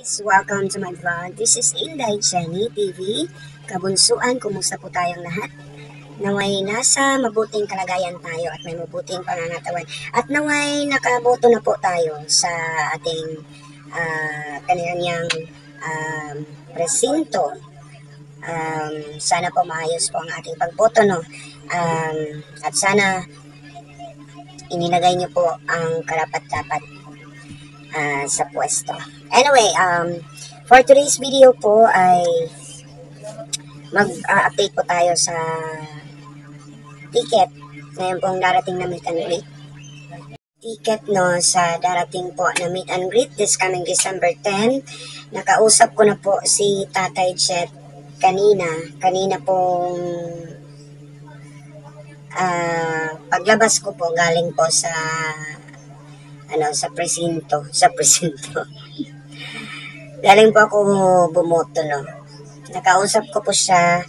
Guys, welcome to my vlog. This is Inday Jenny TV. Kabunsuan, kumusta po tayong lahat? Naway nasa mabuting kalagayan tayo at may mabuting pangangatawan. At naway nakaboto na po tayo sa ating kanilang presinto. Sana po maayos po ang ating pagboto, no? At sana inilagay niyo po ang karapat-dapat sa pwesto. Anyway, for today's video po ay mag-update po tayo sa ticket ngayon pong darating na meet and greet. Ticket, no, sa darating po na meet and greet this coming December 10. Nakausap ko na po si Tatay Jet kanina pong paglabas ko po galing po sa presinto. Galing po ako bumoto, no. Nakausap ko po siya.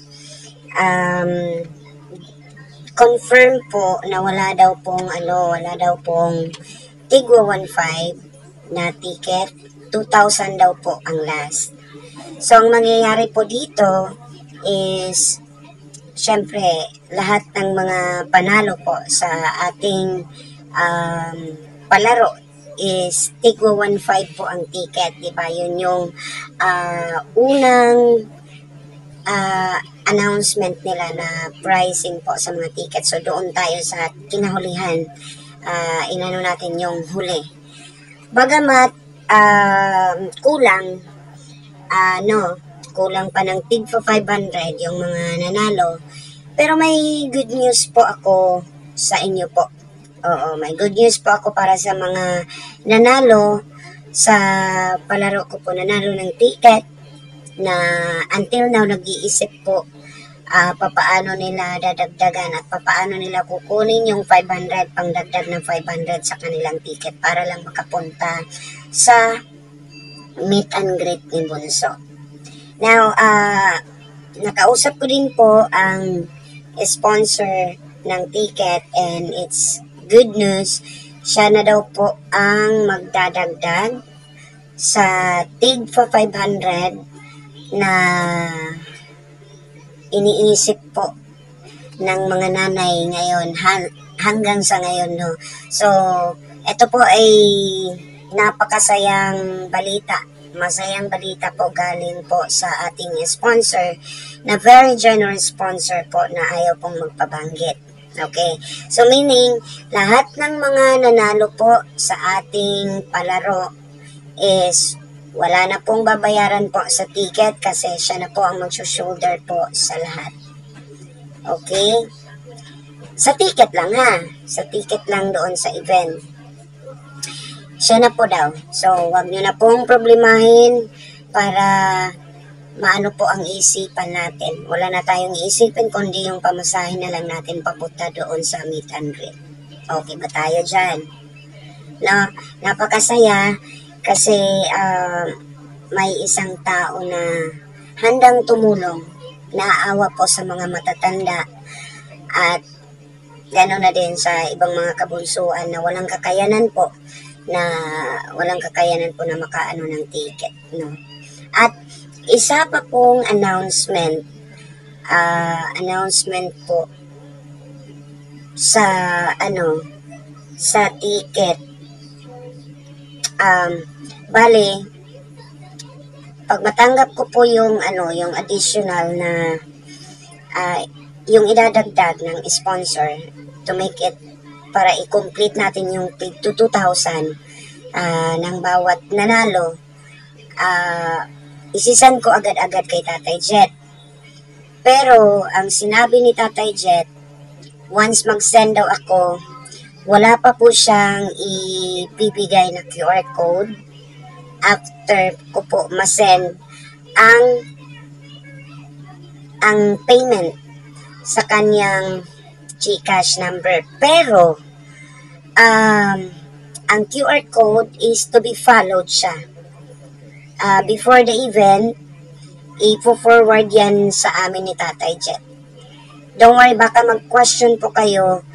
Confirm po na wala daw pong Tigwa 1.5 na ticket. 2,000 daw po ang last. So, ang mangyayari po dito is, syempre, lahat ng mga panalo po sa ating palaro is Tigwa 1.5 po ang ticket, di ba? Yun yung unang announcement nila na pricing po sa mga tickets. So doon tayo sa kinahulihan, inano natin yung huli. Bagamat kulang pa ng Tigwa 500 yung mga nanalo, pero may good news po ako sa inyo po. Oo, may good news po ako para sa mga nanalo sa palaro ko po, nanalo ng ticket na until now nag-iisip po papaano nila dadagdagan at papaano nila kukunin yung 500, pang dagdag ng 500 sa kanilang ticket para lang makapunta sa meet and greet ni Bunso. Now, nakausap ko din po ang sponsor ng ticket and it's good news, siya na daw po ang magdadagdag sa Tigwa 500 na iniisip po ng mga nanay ngayon hanggang sa ngayon, no. So, ito po ay napakasayang balita. Masayang balita po galing po sa ating sponsor na very generous sponsor po na ayaw pong magpabanggit. Okay, so meaning, lahat ng mga nanalo po sa ating palaro is wala na pong babayaran po sa ticket kasi siya na po ang mag-shoulder po sa lahat. Okay? Sa ticket lang, ha? Sa ticket lang doon sa event. Siya na po daw. So, wag nyo na pong problemahin para maano po ang isipan natin. Wala na tayong iisipin kundi yung pamasahin na lang natin papunta doon sa meet and greet. Okay ba tayo dyan? No, napakasaya kasi may isang tao na handang tumulong, naaawa po sa mga matatanda at gano'n na din sa ibang mga kabunsuan na walang kakayanan po na makaano ng ticket, no. At isa pa pong announcement po sa ticket. Bale, pag matanggap ko po yung additional na yung idadagdag ng sponsor to make it para i-complete natin yung 2,000 ng bawat nanalo, isisan ko agad-agad kay Tatay Jet. Pero, ang sinabi ni Tatay Jet, once mag-send daw ako, wala pa po siyang ibibigay na QR code after ko po ma-send ang payment sa kanyang GCash number. Pero, ang QR code is to be followed siya. Before the event, ipo-forward yan sa amin ni Tatay Jet. Don't worry, baka mag-question po kayo,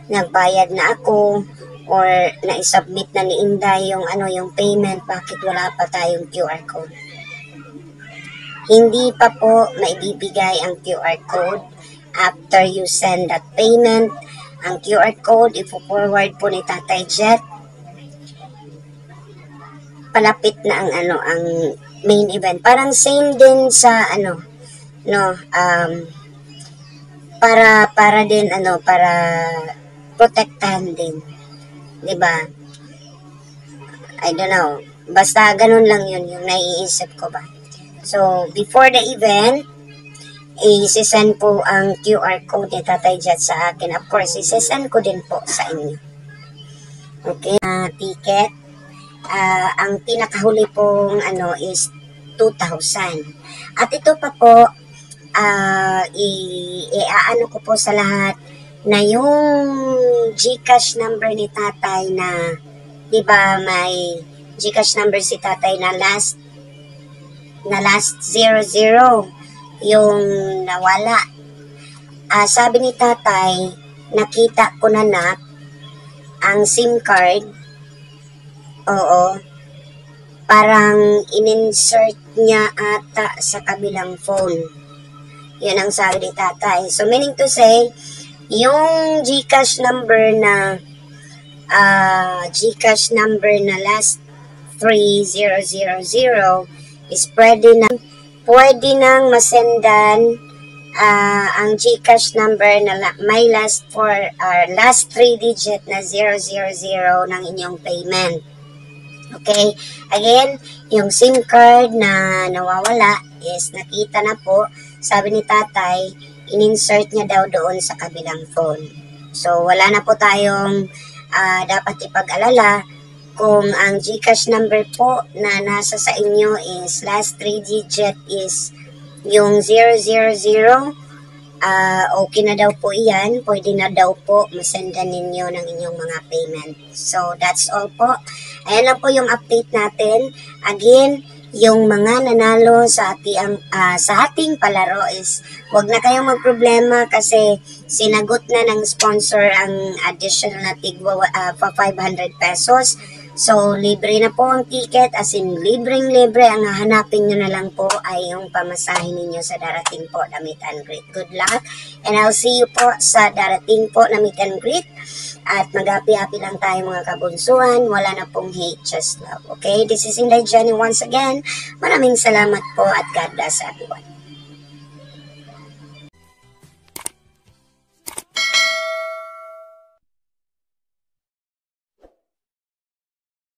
nagbayad na ako or na-submit na ni Inday yung yung payment, bakit wala pa tayong QR code? Hindi pa po maibibigay ang QR code after you send that payment. Ang QR code, ipo-forward po ni Tatay Jet. Palapit na ang main event. Parang same din sa para din para protektahan din. 'Di ba? I don't know. Basta ganun lang yun yung naiisip ko ba. So, before the event, i-send po ang QR code ni Tatay Jet sa akin. Of course, i-send ko din po sa inyo. Okay? Ticket. Ang pinakahuli pong is 2,000. At ito pa po, i-aano ko po sa lahat na yung GCash number ni Tatay na, di ba may GCash number si Tatay na last 00 yung nawala. Sabi ni Tatay, nakita ko na ang SIM card. Oo. Parang in-insert niya ata sa kabilang phone. Yun ang sabi ni Tatay. So meaning to say, yung GCash number na last 3000 is pwede nang masendan ang GCash number na may last 3 digit na 000 ng inyong payment. Okay? Again, yung SIM card na nawawala is nakita na po. Sabi ni Tatay, in-insert niya daw doon sa kabilang phone. So, wala na po tayong dapat ipag-alala kung ang GCash number po na nasa sa inyo is last 3 digit is yung 000. Okay na daw po iyan. Pwede na daw po masendan ninyo ng inyong mga payment. So, that's all po. Ayan lang po yung update natin. Again, yung mga nanalo sa ating palaro is wag na kayong magproblema kasi sinagot na ng sponsor ang additional na tigwa 500 pesos. So, libre na po ang ticket, as in libreng-libre. Ang hahanapin nyo na lang po ay yung pamasahin ninyo sa darating po na meet and greet. Good luck, and I'll see you po sa darating po na meet and greet. At mag-happy-happy lang tayo mga kabunsuan. Wala na pong hate, just love. Okay, this is Inday Jenny once again. Maraming salamat po at God bless everyone.